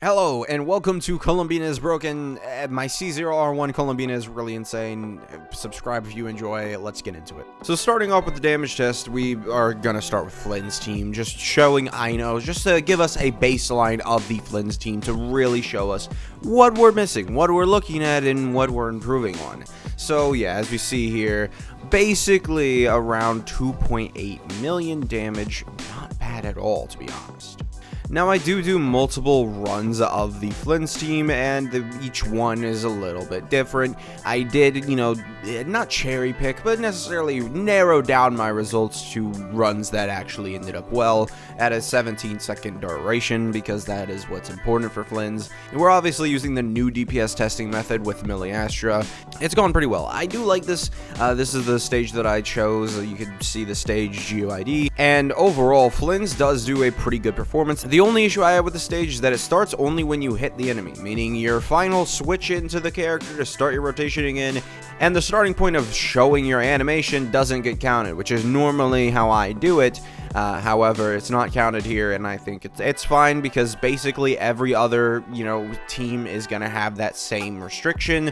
Hello and welcome to Columbina Is Broken. My C0 R1 Columbina is really insane. Subscribe if you enjoy. Let's get into it. So starting off with the damage test, we are gonna start with Flins team, just showing Ino, just to give us a baseline of the Flins team to really show us what we're missing, what we're looking at, and what we're improving on. So yeah, as we see here, basically around 2.8 million damage. Not bad at all, to be honest. Now, I do multiple runs of the Flins team, and each one is a little bit different. I did, not cherry pick, but necessarily narrow down my results to runs that actually ended up well at a 17-second duration, because that is what's important for Flins. And we're obviously using the new DPS testing method with Miliastra. It's gone pretty well. I do like this. This is the stage that I chose. You can see the stage GUID. And overall, Flins does do a pretty good performance. The only issue I have with the stage is that it starts only when you hit the enemy, meaning your final switch into the character to start your rotation again, and the starting point of showing your animation doesn't get counted, which is normally how I do it. However, it's not counted here, and I think it's fine, because basically every other, team is going to have that same restriction.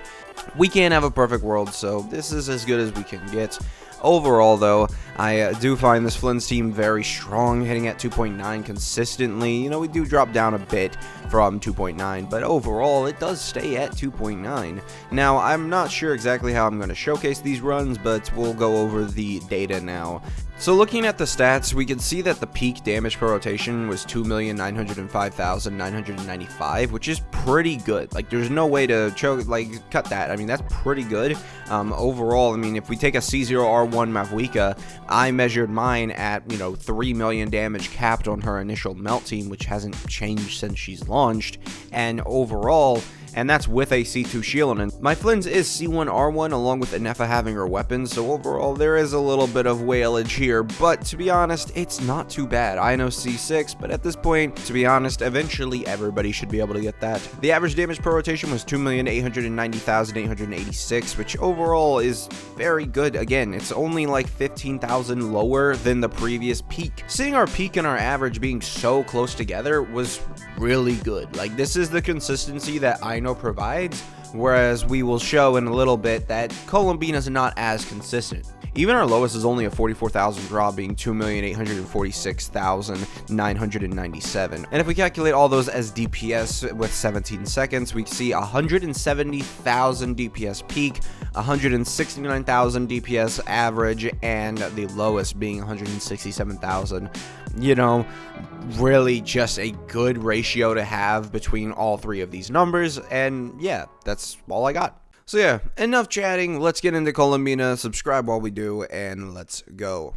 We can't have a perfect world, so this is as good as we can get. Overall, though, I do find this Flins team very strong, hitting at 2.9 consistently. We do drop down a bit from 2.9, but overall, it does stay at 2.9. Now, I'm not sure exactly how I'm going to showcase these runs, but we'll go over the data now. So looking at the stats, we can see that the peak damage per rotation was 2,905,995, which is pretty good. Like, there's no way to cut that. I mean, that's pretty good. Overall, I mean, if we take a C0 R1 Mavwika, I measured mine at, 3 million damage capped on her initial melt team, which hasn't changed since she's launched. And overall, and that's with a C2 shield. And my Flins is C1 R1 along with Nefa having her weapons, so overall there is a little bit of whalage here, but to be honest, it's not too bad. I know C6, but at this point, to be honest, eventually everybody should be able to get that. The average damage per rotation was 2,890,886, which overall is very good. Again, it's only like 15,000 lower than the previous peak. Seeing our peak and our average being so close together was really good. Like, this is the consistency that Ino provides, whereas we will show in a little bit that Columbina is not as consistent. Even our lowest is only a 44,000 draw, being 2,846,997. And if we calculate all those as DPS with 17 seconds, we see 170,000 DPS peak, 169,000 DPS average, and the lowest being 167,000. Really just a good ratio to have between all three of these numbers. And yeah, that's all I got. So yeah, enough chatting, let's get into Columbina, subscribe while we do, and let's go.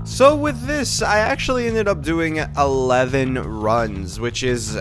So with this, I actually ended up doing 11 runs, which is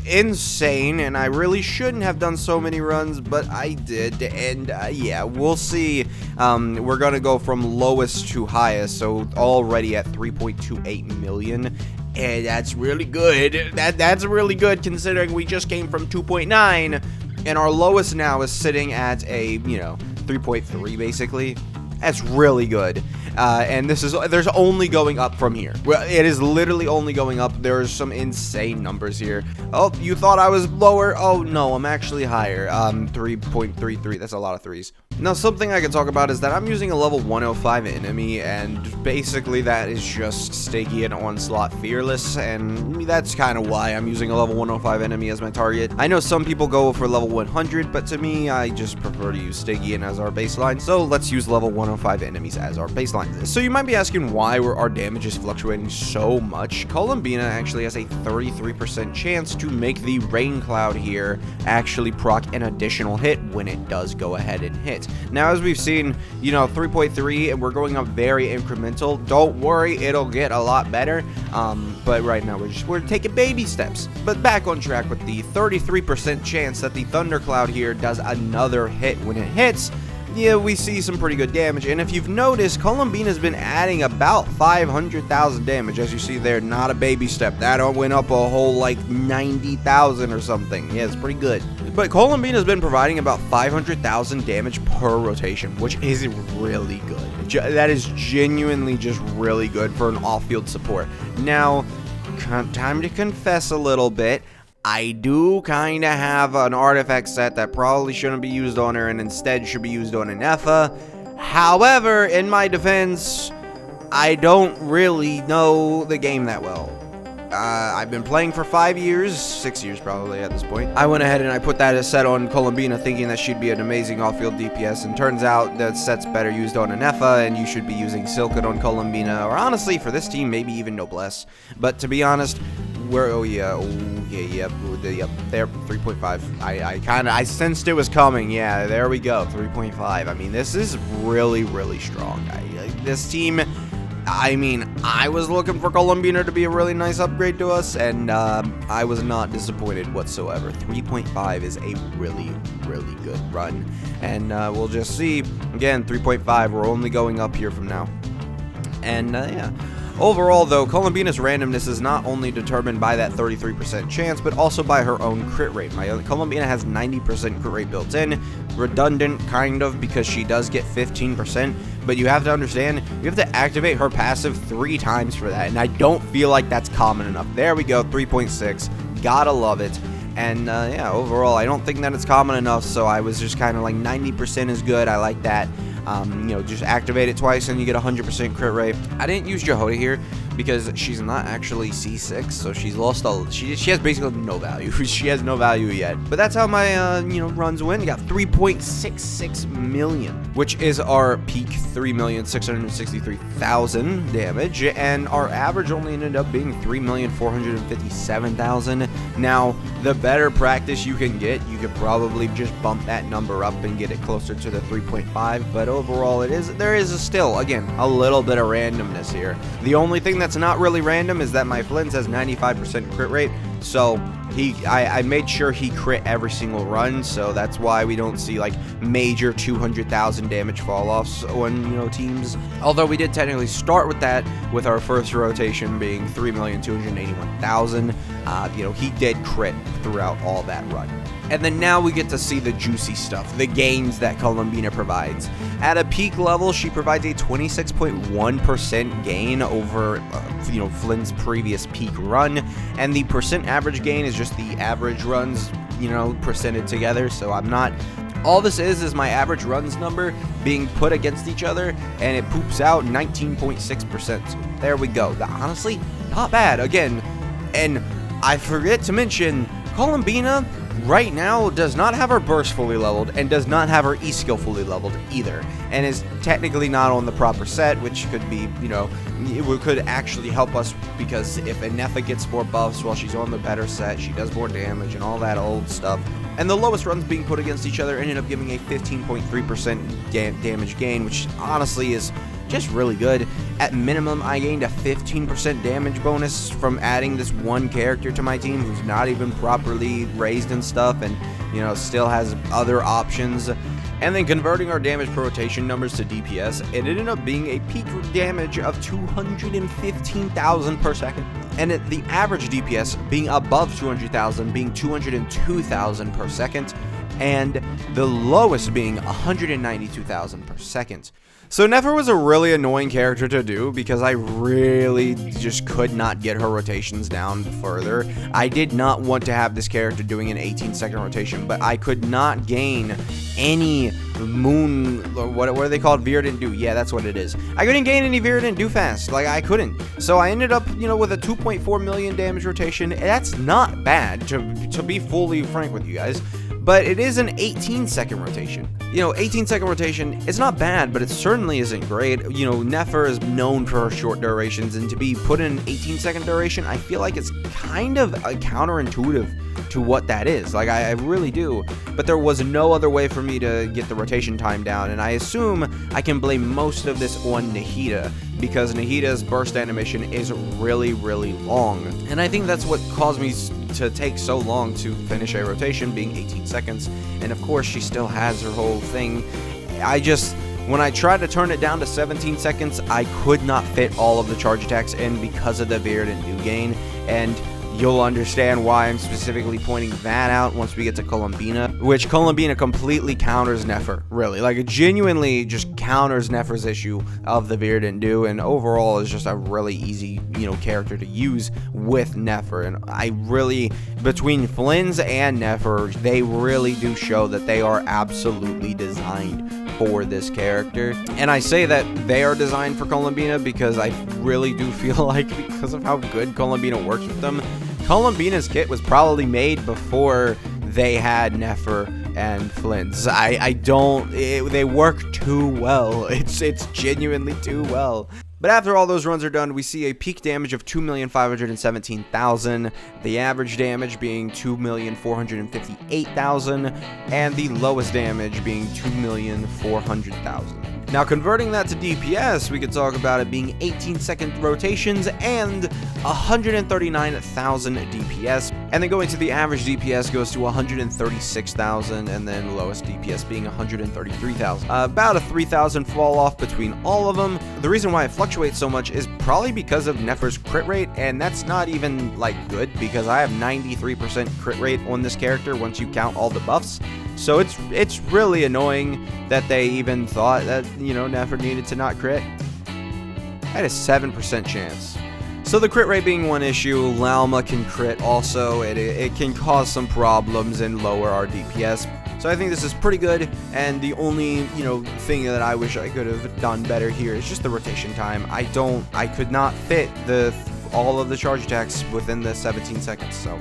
insane, and I really shouldn't have done so many runs, but I did. And yeah, we'll see. We're gonna go from lowest to highest, so already at 3.28 million. And that's really good. That's really good, considering we just came from 2.9, and our lowest now is sitting at a 3.3 basically. That's really good. And there's only going up from here. Well, it is literally only going up. There's some insane numbers here. Oh, you thought I was lower? Oh no, I'm actually higher. 3.33. That's a lot of threes. Now, something I can talk about is that I'm using a level 105 enemy, and basically that is just Stygian Onslaught Fearless, and that's kind of why I'm using a level 105 enemy as my target. I know some people go for level 100, but to me, I just prefer to use Stygian as our baseline, so let's use level 105 enemies as our baseline. So you might be asking why our damage is fluctuating so much. Columbina actually has a 33% chance to make the Rain Cloud here actually proc an additional hit when it does go ahead and hit. Now, as we've seen, 3.3, and we're going up very incremental. Don't worry, it'll get a lot better. But right now we're taking baby steps. But back on track with the 33% chance that the Thundercloud here does another hit when it hits. Yeah, we see some pretty good damage, and if you've noticed, Columbina's been adding about 500,000 damage, as you see there. Not a baby step. That went up a whole, 90,000 or something. Yeah, it's pretty good. But Columbina's been providing about 500,000 damage per rotation, which is really good. That is genuinely just really good for an off-field support. Now, time to confess a little bit. I do kind of have an artifact set that probably shouldn't be used on her and instead should be used on a Nefa. However, in my defense, I don't really know the game that well. I've been playing for 5 years, 6 years probably at this point. I went ahead and I put that as set on Columbina thinking that she'd be an amazing off-field DPS, and turns out that set's better used on a Nefa, and you should be using Silkwood on Columbina, or honestly for this team maybe even Noblesse. But to be honest, we're there 3.5. I sensed it was coming. Yeah, there we go, 3.5. I mean, this is really strong. This team, I mean, I was looking for Columbina to be a really nice upgrade to us, and I was not disappointed whatsoever. 3.5 is a really good run, and we'll just see. Again, 3.5, we're only going up here from now. And yeah. Overall, though, Columbina's randomness is not only determined by that 33% chance, but also by her own crit rate. My Columbina has 90% crit rate built in, redundant, kind of, because she does get 15%, but you have to understand, you have to activate her passive 3 times for that, and I don't feel like that's common enough. There we go, 3.6, gotta love it. And yeah, overall, I don't think that it's common enough, so I was just kind of like 90% is good, I like that. You know, just activate it twice and you get 100% crit rate. I didn't use Jehoda here because she's not actually C6, so she's lost all. She has basically no value. She has no value yet. But that's how my you know, runs win. You got 3.66 million, which is our peak 3,663,000 damage, and our average only ended up being 3,457,000. Now, the better practice you can get, you could probably just bump that number up and get it closer to the 3.5. But overall, there is still, again, a little bit of randomness here. The only thing that's not really random is that my Flins has 95% crit rate, so I made sure he crit every single run, so that's why we don't see like major 200,000 damage fall-offs on, you know, teams. Although we did technically start with that, with our first rotation being 3,281,000. You know, he did crit throughout all that run. And then now we get to see the juicy stuff, the gains that Columbina provides. At a peak level, she provides a 26.1% gain over, you know, Flynn's previous peak run, and the percent average gain is just the average runs, you know, percented together. So I'm not. All this is my average runs number being put against each other, and it poops out 19.6%. So there we go. Honestly, not bad. Again, and I forget to mention, Columbina right now does not have her burst fully leveled and does not have her E-skill fully leveled either, and is technically not on the proper set, which could be, you know, it could actually help us, because if a Nefa gets more buffs while she's on the better set, she does more damage and all that old stuff. And the lowest runs being put against each other ended up giving a 15.3% damage gain, which honestly is just really good. At minimum, I gained a 15% damage bonus from adding this one character to my team who's not even properly raised and stuff, and, you know, still has other options. And then converting our damage per rotation numbers to DPS, it ended up being a peak damage of 215,000 per second. And the average DPS being above 200,000, being 202,000 per second, and the lowest being 192,000 per second. So Nefer was a really annoying character to do because I really just could not get her rotations down further. I did not want to have this character doing an 18-second rotation, but I could not gain any moon, what are they called? Virident Dew. Yeah, that's what it is. I couldn't gain any Virident Dew fast. Like, I couldn't. So I ended up, you know, with a 2.4 million damage rotation. That's not bad, to be fully frank with you guys. But it is an 18-second rotation. You know, 18-second rotation is not bad, but it certainly isn't great. You know, Nefer is known for her short durations, and to be put in an 18-second duration, I feel like it's kind of counterintuitive to what that is. Like, I really do. But there was no other way for me to get the rotation time down, and I assume I can blame most of this on Nahida, because Nahida's burst animation is really long. And I think that's what caused me to take so long to finish a rotation, being 18 seconds. And of course, she still has her whole thing. When I tried to turn it down to 17 seconds, I could not fit all of the charge attacks in because of the Virident Dew gain. And You'll understand why I'm specifically pointing that out once we get to Columbina, which Columbina completely counters Nefer, really. Like, it genuinely just counters Nefer's issue of the Verdant Dew, and overall is just a really easy, character to use with Nefer. And I really, between Flins and Nefer, they really do show that they are absolutely designed for this character. And I say that they are designed for Columbina because I really do feel like, because of how good Columbina works with them, Columbina's kit was probably made before they had Nefer and Flins. They work too well. It's genuinely too well. But after all those runs are done, we see a peak damage of 2,517,000, the average damage being 2,458,000, and the lowest damage being 2,400,000. Now, converting that to DPS, we could talk about it being 18-second rotations and 139,000 DPS. And then going to the average DPS goes to 136,000, and then lowest DPS being 133,000. About a 3,000 fall off between all of them. The reason why it fluctuates so much is probably because of Nefer's crit rate, and that's not even, good, because I have 93% crit rate on this character once you count all the buffs. So it's really annoying that they even thought that, Nefer needed to not crit. I had a 7% chance. So the crit rate being one issue, Lauma can crit also. It can cause some problems and lower our DPS. So I think this is pretty good, and the only, thing that I wish I could have done better here is just the rotation time. I could not fit all of the charge attacks within the 17 seconds, so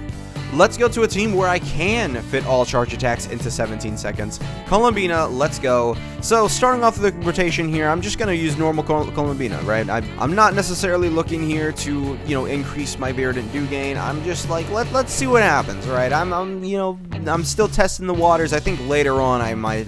let's go to a team where I can fit all charge attacks into 17 seconds. Columbina, let's go. So starting off the rotation here, I'm just going to use normal Columbina, right? I'm not necessarily looking here to, increase my Verdant Dew gain. I'm just like, let's see what happens, right? I'm still testing the waters. I think later on I might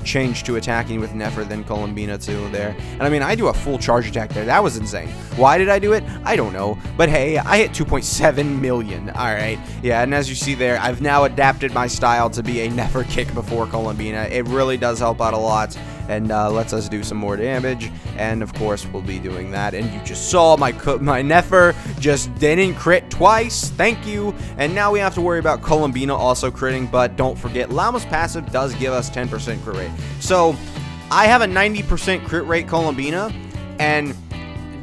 change to attacking with Nefer than Columbina too there. And I mean, I do a full charge attack there. That was insane. Why did I do it? I don't know. But hey, I hit 2.7 million. All right. Yeah, and as you see there, I've now adapted my style to be a Nefer kick before Columbina. It really does help out a lot and lets us do some more damage. And of course, we'll be doing that. And you just saw my Nefer just didn't crit twice. Thank you. And now we have to worry about Columbina also critting. But don't forget, Lauma's passive does give us 10% crit rate. So I have a 90% crit rate Columbina and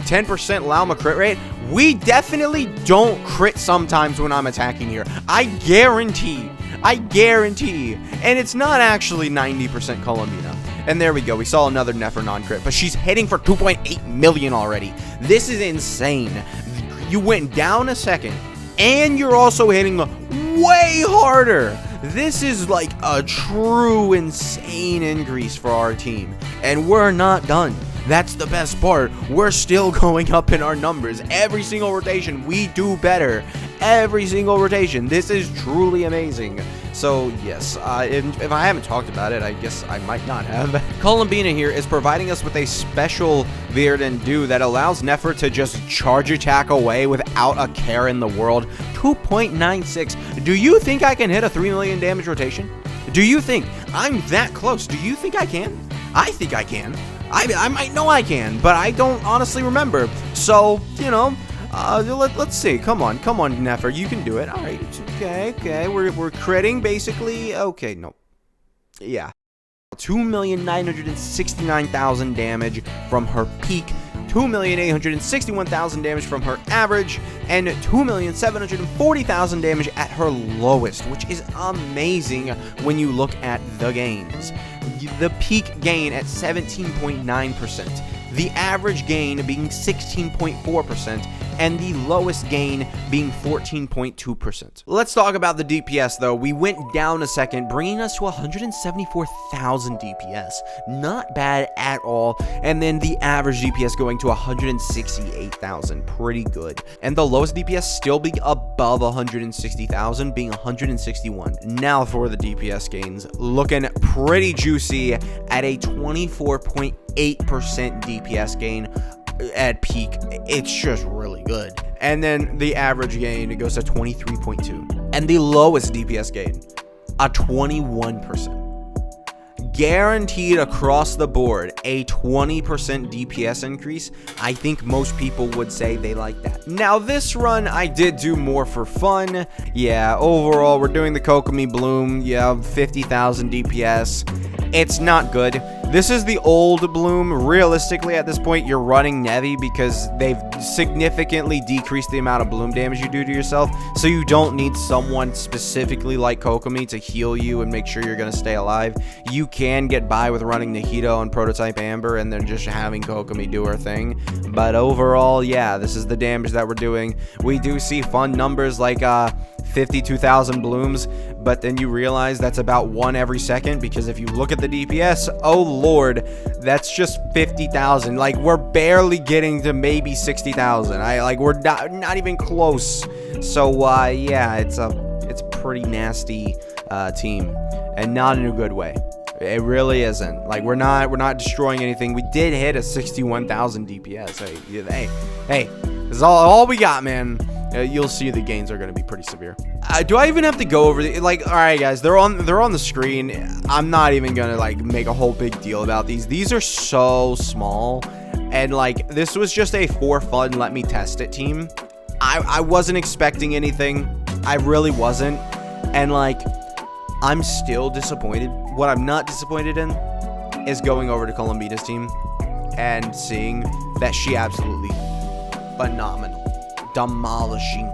10% Lauma crit rate. We definitely don't crit sometimes when I'm attacking here. I guarantee. And it's not actually 90% Columbina. And there we go. We saw another Nefer non-crit, but she's hitting for 2.8 million already. This is insane. You went down a second, and you're also hitting way harder. This is like a true insane increase for our team. And we're not done. That's the best part. We're still going up in our numbers. Every single rotation, we do better. Every single rotation. This is truly amazing. So, yes, if I haven't talked about it, I guess I might not have. Columbina here is providing us with a special Verdant Dew that allows Nefer to just charge attack away without a care in the world. 2.96. Do you think I can hit a 3 million damage rotation? Do you think I'm that close? Do you think I can? I think I can. I might know I can, but I don't honestly remember. So, let's see. Come on, Nefer, you can do it. All right, okay. We're critting basically. Okay, no, yeah, 2,969,000 damage from her peak, 2,861,000 damage from her average, and 2,740,000 damage at her lowest, which is amazing when you look at the gains. The peak gain at 17.9%, the average gain being 16.4%, and the lowest gain being 14.2%. Let's talk about the DPS though. We went down a second, bringing us to 174,000 DPS. Not bad at all. And then the average DPS going to 168,000. Pretty good. And the lowest DPS still being above 160,000, being 161. Now for the DPS gains. Looking pretty juicy at a 24.8% DPS gain. At peak, it's just really good. And then the average gain, it goes to 23.2, and the lowest DPS gain, a 21%. guaranteed across the board a 20% DPS increase, I think most people would say they like that. Now, this run I did do more for fun. Yeah, overall, we're doing the Columbina Bloom. Yeah, 50,000 DPS. It's not good. This is the old Bloom. Realistically, at this point, you're running Nevi because they've significantly decreased the amount of Bloom damage you do to yourself, so you don't need someone specifically like Kokomi to heal you and make sure you're going to stay alive. You can get by with running Nahito on Prototype Amber and then just having Kokomi do her thing, but overall, yeah, this is the damage that we're doing. We do see fun numbers like 52,000 blooms, but then you realize that's about 1 every second, because if you look at the DPS, oh lord, that's just 50,000. Like, we're barely getting to maybe 60,000. We're not even close. So yeah, it's a pretty nasty team, and not in a good way. It really isn't. Like, we're not destroying anything. We did hit a 61,000 DPS. Hey, this is all we got, man. You'll see the gains are going to be pretty severe. Do I even have to go over the, like, all right, guys, they're on the screen. I'm not even going to, like, make a whole big deal about these. These are so small, and, like, this was just a for fun, let me test it team. I wasn't expecting anything. I really wasn't, and, like, I'm still disappointed. What I'm not disappointed in is going over to Columbina's team and seeing that she absolutely phenomenal. Demolishing.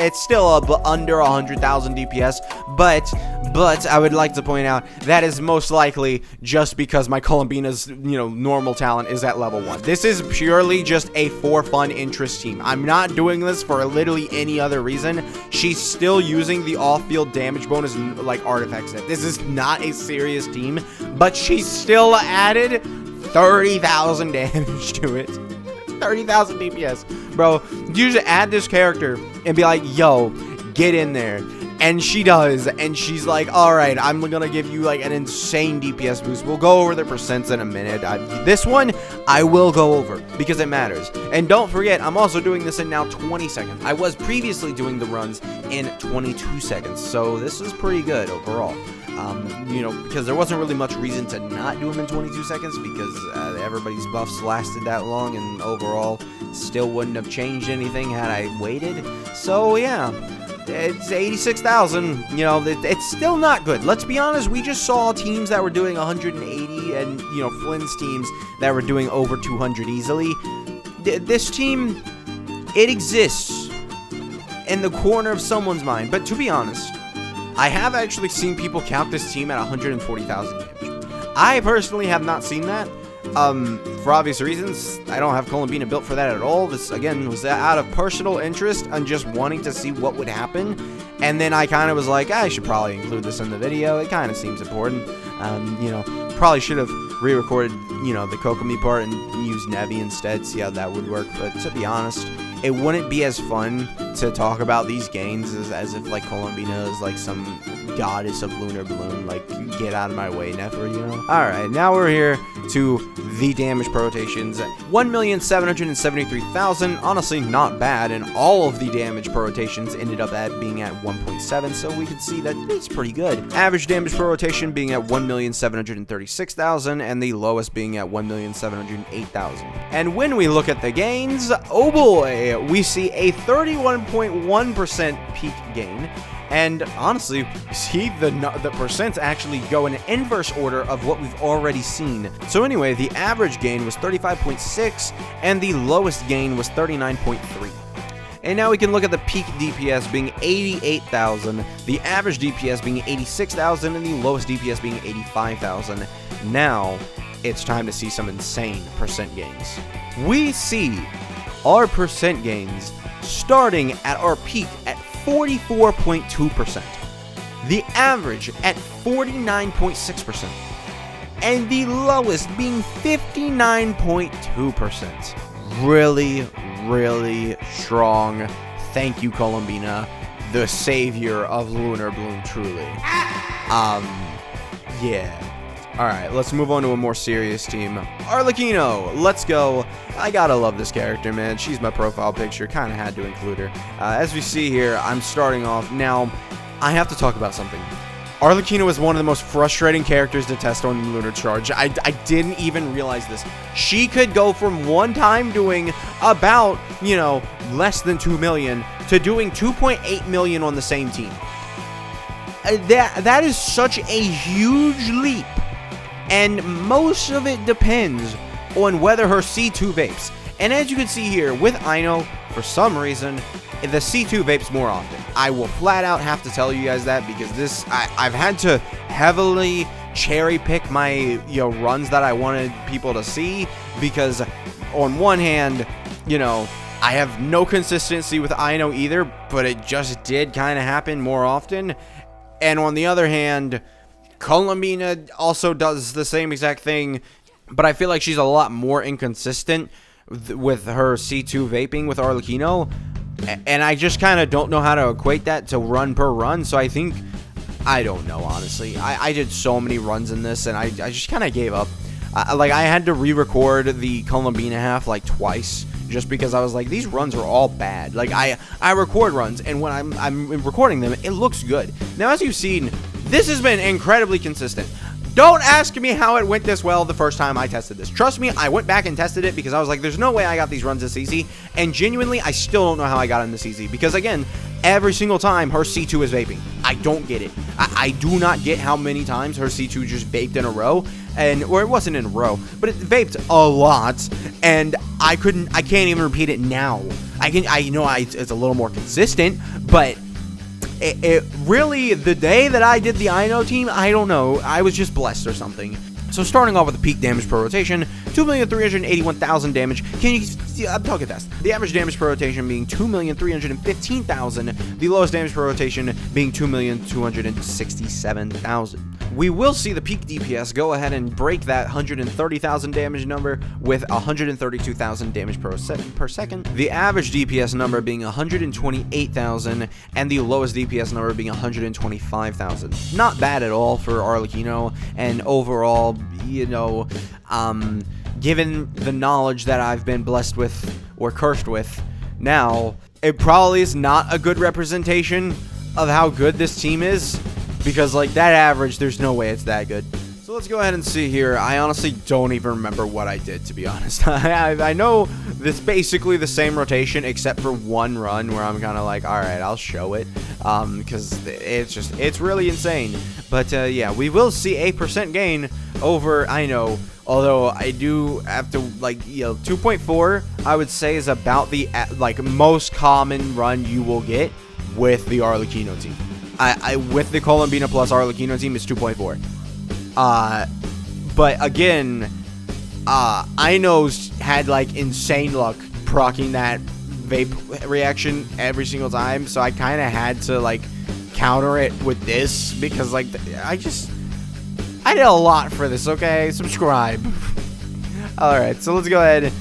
It's still under 100,000 DPS, but I would like to point out that is most likely just because my Columbina's, normal talent is at level 1. This is purely just a for fun interest team. I'm not doing this for literally any other reason. She's still using the off-field damage bonus like artifact set. This is not a serious team, but she still added 30,000 damage to it. 30,000 DPS. Bro, you just add this character and be like, yo, get in there. And she does. And she's like, all right, I'm going to give you like an insane DPS boost. We'll go over the percents in a minute. This one, I will go over because it matters. And don't forget, I'm also doing this in now 20 seconds. I was previously doing the runs in 22 seconds. So this is pretty good overall. Because there wasn't really much reason to not do them in 22 seconds because everybody's buffs lasted that long, and overall still wouldn't have changed anything had I waited. So yeah, it's 86,000. It's still not good. Let's be honest, we just saw teams that were doing 180 and, Flins teams that were doing over 200 easily. This team, it exists in the corner of someone's mind, but to be honest, I have actually seen people count this team at 140,000 damage. I personally have not seen that. For obvious reasons, I don't have Columbina built for that at all. This, again, was out of personal interest and just wanting to see what would happen. And then I kind of was like, I should probably include this in the video. It kind of seems important. Probably should have re-recorded, the Kokomi part and used Nevi instead, see how that would work. But to be honest, it wouldn't be as fun to talk about these gains as if, like, Columbina is, like, some goddess of Lunar Bloom. Like, get out of my way, Nefer, Alright, now we're here to the damage per rotations. 1,773,000, honestly not bad, and all of the damage per rotations ended up being at 1.7, so we can see that it's pretty good. Average damage per rotation being at 1,736,000, and the lowest being at 1,708,000. And when we look at the gains, oh boy, we see a 31.1% peak gain. And honestly, see the percents actually go in inverse order of what we've already seen. So anyway, the average gain was 35.6 and the lowest gain was 39.3. And now we can look at the peak DPS being 88,000, the average DPS being 86,000, and the lowest DPS being 85,000. Now, it's time to see some insane percent gains. We see our percent gains starting at our peak at 44.2%, the average at 49.6%, and the lowest being 59.2%. Really strong. Thank you, Columbina, the savior of Lunar Bloom, truly. Yeah. Alright, let's move on to a more serious team. Arlecchino, let's go. I gotta love this character, man. She's my profile picture. Kinda had to include her. As we see here, I'm starting off. Now, I have to talk about something. Arlecchino is one of the most frustrating characters to test on the Lunar Charge. I didn't even realize this. She could go from one time doing about, you know, less than 2 million to doing 2.8 million on the same team. That is such a huge leap. And most of it depends on whether her C2 vapes. And as you can see here, with Ino, for some reason, the C2 vapes more often. I will flat out have to tell you guys that, because this, I've had to heavily cherry pick my, you know, runs that I wanted people to see, because on one hand, you know, I have no consistency with Ino either, but it just did kind of happen more often. And on the other hand, Columbina also does the same exact thing, but I feel like she's a lot more inconsistent with her C2 vaping with Arlecchino. And I just kind of don't know how to equate that to run per run. So I think, I don't know, honestly. I did so many runs in this, and I just kind of gave up. Like, I had to re-record the Columbina half, like, twice, just because I was like, these runs are all bad. Like, I record runs, and when I'm recording them, it looks good. Now, as you've seen, this has been incredibly consistent. Don't ask me how it went this well the first time I tested this. Trust me, I went back and tested it because I was like, there's no way I got these runs this easy. And genuinely, I still don't know how I got in this easy. Because again, every single time her C2 is vaping. I don't get it. I do not get how many times her C2 just vaped in a row. Or it wasn't in a row, but it vaped a lot. And I can't even repeat it now. I know it's a little more consistent, but it really, the day that I did the Ino team, I don't know, I was just blessed or something. So starting off with the peak damage per rotation, 2,381,000 damage. I'm talking fast. The average damage per rotation being 2,315,000. The lowest damage per rotation being 2,267,000. We will see the peak DPS go ahead and break that 130,000 damage number with 132,000 damage per second. The average DPS number being 128,000, and the lowest DPS number being 125,000. Not bad at all for Arlecchino, and overall, you know, given the knowledge that I've been blessed with or cursed with now, it probably is not a good representation of how good this team is, because like that average, there's no way it's that good. So let's go ahead and see here. I honestly don't even remember what I did, to be honest. I know this basically the same rotation except for one run where I'm kind of like, all right, I'll show it, because it's really insane. But yeah, we will see 8% gain over Ino. Although I do have to, like, you know, 2.4 I would say is about the like most common run you will get with the Arlecchino team. I with the Columbina plus Arlecchino team is 2.4. But again, Ino's had like insane luck proccing that vape reaction every single time, so I kind of had to like counter it with this, because like I did a lot for this. Okay, subscribe. All right, so let's go ahead.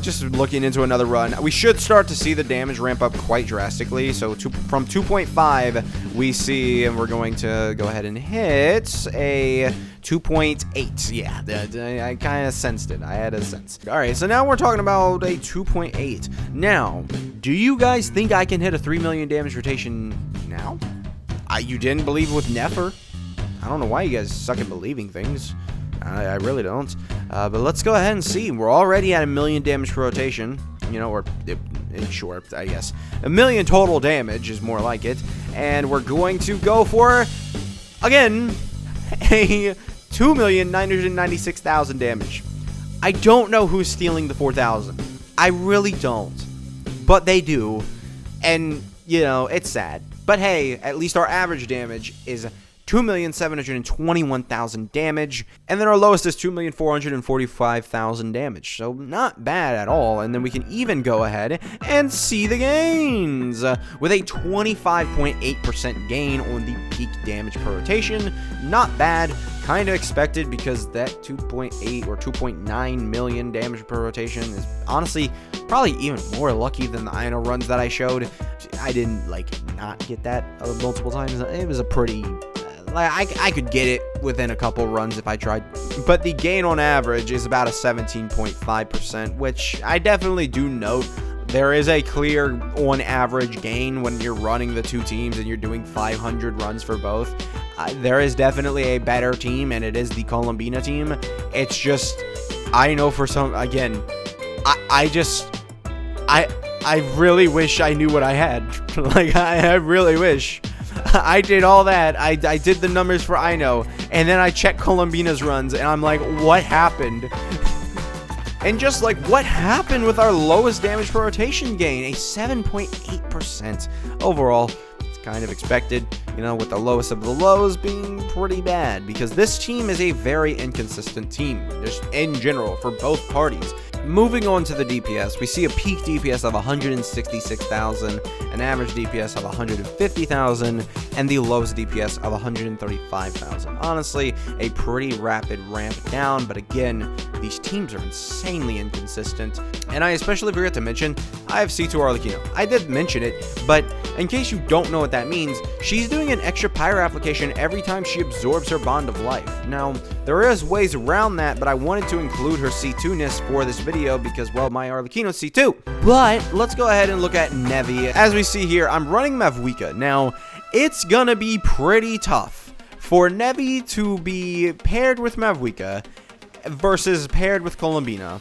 Just looking into another run, we should start to see the damage ramp up quite drastically. So from 2.5 we see, and we're going to go ahead and hit a 2.8. Yeah, I kind of sensed it. I had a sense. All right, so now we're talking about a 2.8. Now, do you guys think I can hit a 3 million damage rotation now? You didn't believe with Nefer? I don't know why you guys suck at believing things. I really don't. But let's go ahead and see. We're already at 1 million damage per rotation. You know, or in short, I guess. 1 million total damage is more like it. And we're going to go for, again, a 2,996,000 damage. I don't know who's stealing the 4,000. I really don't. But they do. And, you know, it's sad. But hey, at least our average damage is 2,721,000 damage, and then our lowest is 2,445,000 damage, so not bad at all. And then we can even go ahead and see the gains with a 25.8% gain on the peak damage per rotation. Not bad, kind of expected, because that 2.8 or 2.9 million damage per rotation is honestly probably even more lucky than the Ino runs that I showed. I didn't like not get that multiple times. It was a pretty I could get it within a couple runs if I tried, but the gain on average is about a 17.5%, which I definitely do note. There is a clear on average gain when you're running the two teams and you're doing 500 runs for both. there is definitely a better team, and it is the Columbina team. It's just, I know for some, again, I really wish I knew what I had. Like, I really wish. I did all that. I did the numbers for I know, and then I checked Columbina's runs, and I'm like, what happened? And just like, what happened with our lowest damage per rotation gain? A 7.8% overall. It's kind of expected, you know, with the lowest of the lows being pretty bad, because this team is a very inconsistent team, just in general, for both parties. Moving on to the DPS, we see a peak DPS of 166,000, an average DPS of 150,000, and the lowest DPS of 135,000. Honestly, a pretty rapid ramp down, but again, these teams are insanely inconsistent. And I especially forgot to mention, I have C0 Arlecchino. I did mention it, but in case you don't know what that means, she's doing an extra pyro application every time she absorbs her Bond of Life. Now, there is ways around that, but I wanted to include her C2-ness for this video because, well, my Arlecchino's C2. But let's go ahead and look at Nevi. As we see here, I'm running Mavuika. Now, it's gonna be pretty tough for Nevi to be paired with Mavuika versus paired with Columbina.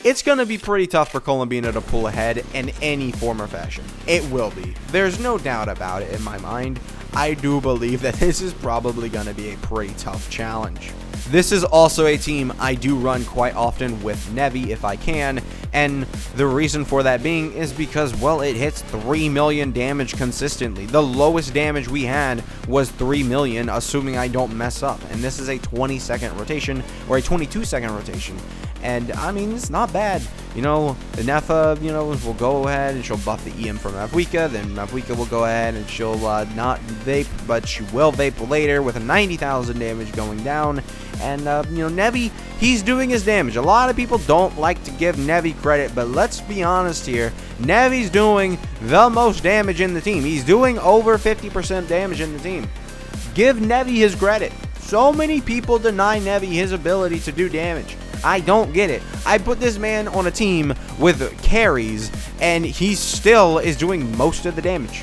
It's going to be pretty tough for Columbina to pull ahead in any form or fashion. It will be. There's no doubt about it in my mind. I do believe that this is probably going to be a pretty tough challenge. This is also a team I do run quite often with Nevi if I can, and the reason for that being is because, well, it hits 3 million damage consistently. The lowest damage we had was 3 million, assuming I don't mess up, and this is a 20-second rotation, or a 22-second rotation. And, I mean, it's not bad. You know, Nefa, you know, will go ahead and she'll buff the EM from Mavuika. Then Mavuika will go ahead and she'll not vape, but she will vape later with a 90,000 damage going down. And, you know, Nevi, he's doing his damage. A lot of people don't like to give Nevi credit, but let's be honest here. Nevi's doing the most damage in the team. He's doing over 50% damage in the team. Give Nevi his credit. So many people deny Nevi his ability to do damage. I don't get it. I put this man on a team with carries, and he still is doing most of the damage.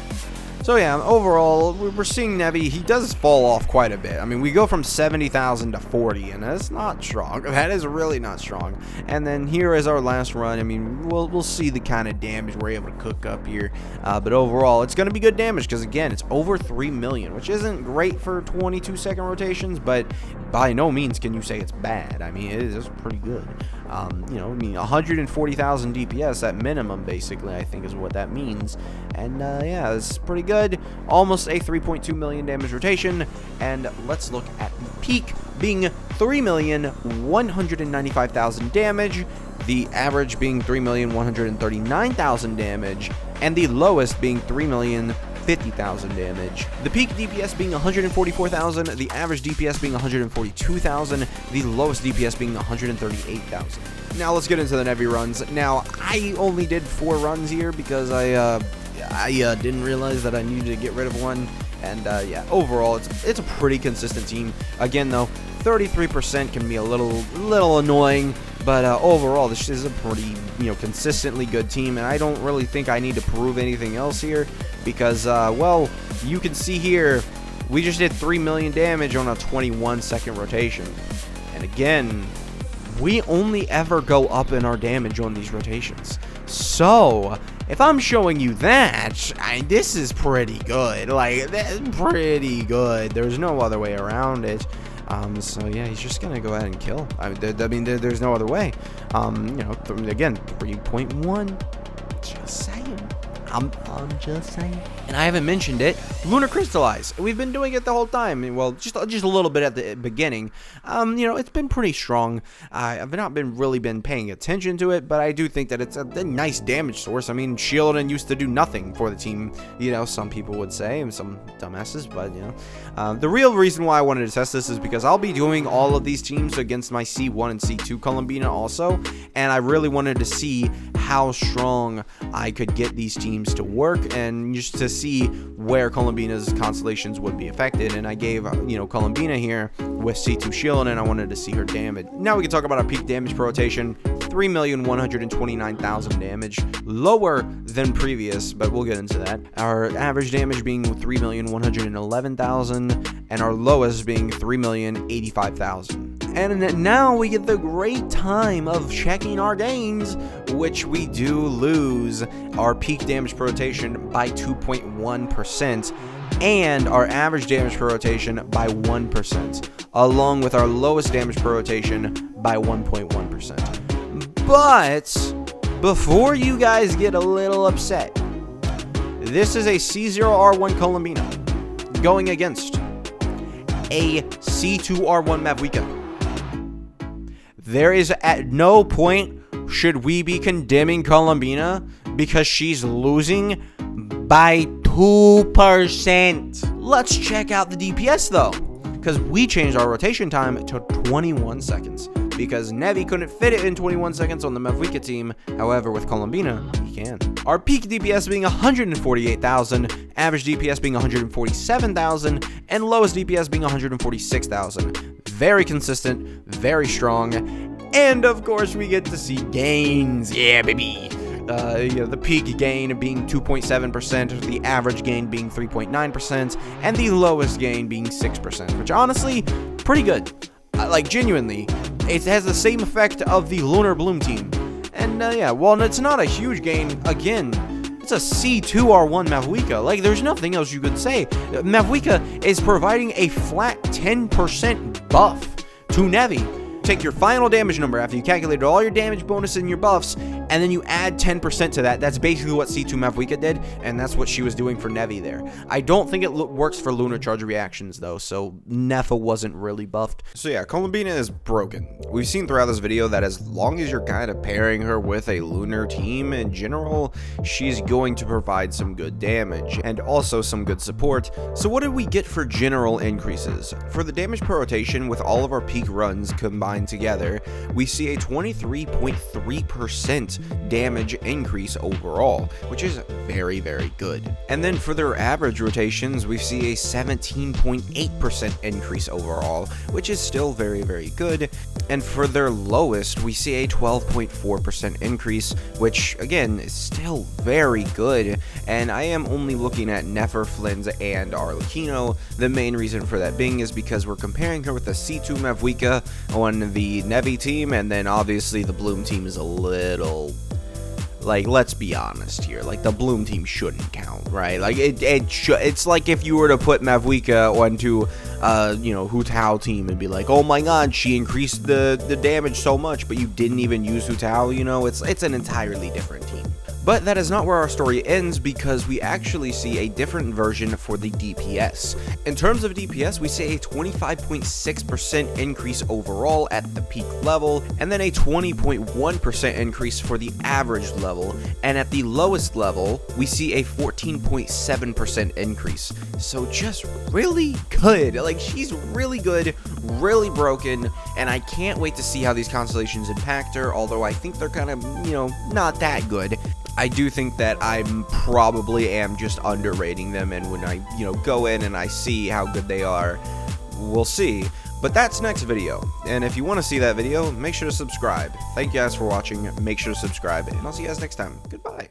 So yeah, overall, we're seeing Nevi, he does fall off quite a bit. I mean, we go from 70,000 to 40, and that's not strong. That is really not strong. And then here is our last run. I mean, we'll see the kind of damage we're able to cook up here. But overall, it's going to be good damage because, again, it's over 3 million, which isn't great for 22-second rotations, but by no means can you say it's bad. I mean, it is pretty good. You know, I mean, 140,000 DPS at minimum, basically, I think is what that means. And yeah, it's pretty good. Almost a 3.2 million damage rotation. And let's look at the peak being 3,195,000 damage, the average being 3,139,000 damage, and the lowest being 3,050,000 damage. The peak DPS being 144,000, the average DPS being 142,000, the lowest DPS being 138,000. Now let's get into the Nevi runs. Now, I only did 4 runs here because I didn't realize that I needed to get rid of one. And yeah, overall, it's a pretty consistent team. Again, though, 33% can be a little annoying, but overall, this is a pretty, you know, consistently good team, and I don't really think I need to prove anything else here because, well, you can see here, we just did 3 million damage on a 21-second rotation, and again, we only ever go up in our damage on these rotations. So, if I'm showing you that, this is pretty good. Like, that's pretty good. There's no other way around it. So yeah, he's just gonna go ahead and kill. I mean, there's no other way. You know, again, 3.1. Just saying. I'm just saying. And I haven't mentioned it. Lunar Crystallize. We've been doing it the whole time. Well, just a little bit at the beginning. You know, it's been pretty strong. I've not really been paying attention to it, but I do think that it's a nice damage source. I mean, Shieldon used to do nothing for the team. You know, some people would say, and some dumbasses, but you know. The real reason why I wanted to test this is because I'll be doing all of these teams against my C1 and C2 Columbina also, and I really wanted to see how strong I could get these teams to work and just to see where Columbina's constellations would be affected. And I gave, you know, Columbina here with C2 Shield, and I wanted to see her damage. Now we can talk about our peak damage per rotation. 3,129,000 damage, lower than previous, but we'll get into that. Our average damage being 3,111,000, and our lowest being 3,085,000. And now we get the great time of checking our gains, which we do lose our peak damage per rotation by 2.1%, and our average damage per rotation by 1%, along with our lowest damage per rotation by 1.1%. But before you guys get a little upset, this is a C0 R1 Columbina going against a C2 R1 Mavuika. There is at no point should we be condemning Columbina because she's losing by 2%. Let's check out the DPS though, because we changed our rotation time to 21 seconds because Nevi couldn't fit it in 21 seconds on the Mavuika team. However, with Columbina, he can. Our peak DPS being 148,000, average DPS being 147,000, and lowest DPS being 146,000. Very consistent, very strong, and of course we get to see gains. Yeah, baby. The peak gain being 2.7%, the average gain being 3.9%, and the lowest gain being 6%, which honestly, pretty good. Like, genuinely, it has the same effect of the Lunar Bloom team. And yeah, while it's not a huge gain, again, it's a C2 R1 Mavuika. Like, there's nothing else you could say. Mavuika is providing a flat 10% buff to Nevi. Take your final damage number after you calculated all your damage bonus and your buffs, and then you add 10% to that. That's basically what C2 Mavuika did, and that's what she was doing for Nevi there. I don't think it works for Lunar Charge reactions, though, so Nefa wasn't really buffed. So yeah, Columbina is broken. We've seen throughout this video that as long as you're kind of pairing her with a Lunar team in general, she's going to provide some good damage, and also some good support. So what did we get for general increases? For the damage per rotation, with all of our peak runs combined together, we see a 23.3% damage increase overall, which is very, very good. And then for their average rotations, we see a 17.8% increase overall, which is still very, very good. And for their lowest, we see a 12.4% increase, which again is still very good. And I am only looking at Nefer, Flins, and Arlecchino. The main reason for that being is because we're comparing her with the C2 Mavuika on the Nevi team, and then obviously the Bloom team is a little, like, let's be honest here, like, the Bloom team shouldn't count, right? Like, it's like if you were to put Mavuika onto Hu Tao team and be like, oh my god, she increased the damage so much, but you didn't even use Hu Tao, it's an entirely different team. But that is not where our story ends, because we actually see a different version for the DPS. In terms of DPS, we see a 25.6% increase overall at the peak level, and then a 20.1% increase for the average level, and at the lowest level, we see a 14.7% increase. So just really good. Like, she's really good, really broken, and I can't wait to see how these constellations impact her, although I think they're kind of, not that good. I do think that I probably am just underrating them, and when I, go in and I see how good they are, we'll see. But that's next video, and if you want to see that video, make sure to subscribe. Thank you guys for watching, make sure to subscribe, and I'll see you guys next time. Goodbye.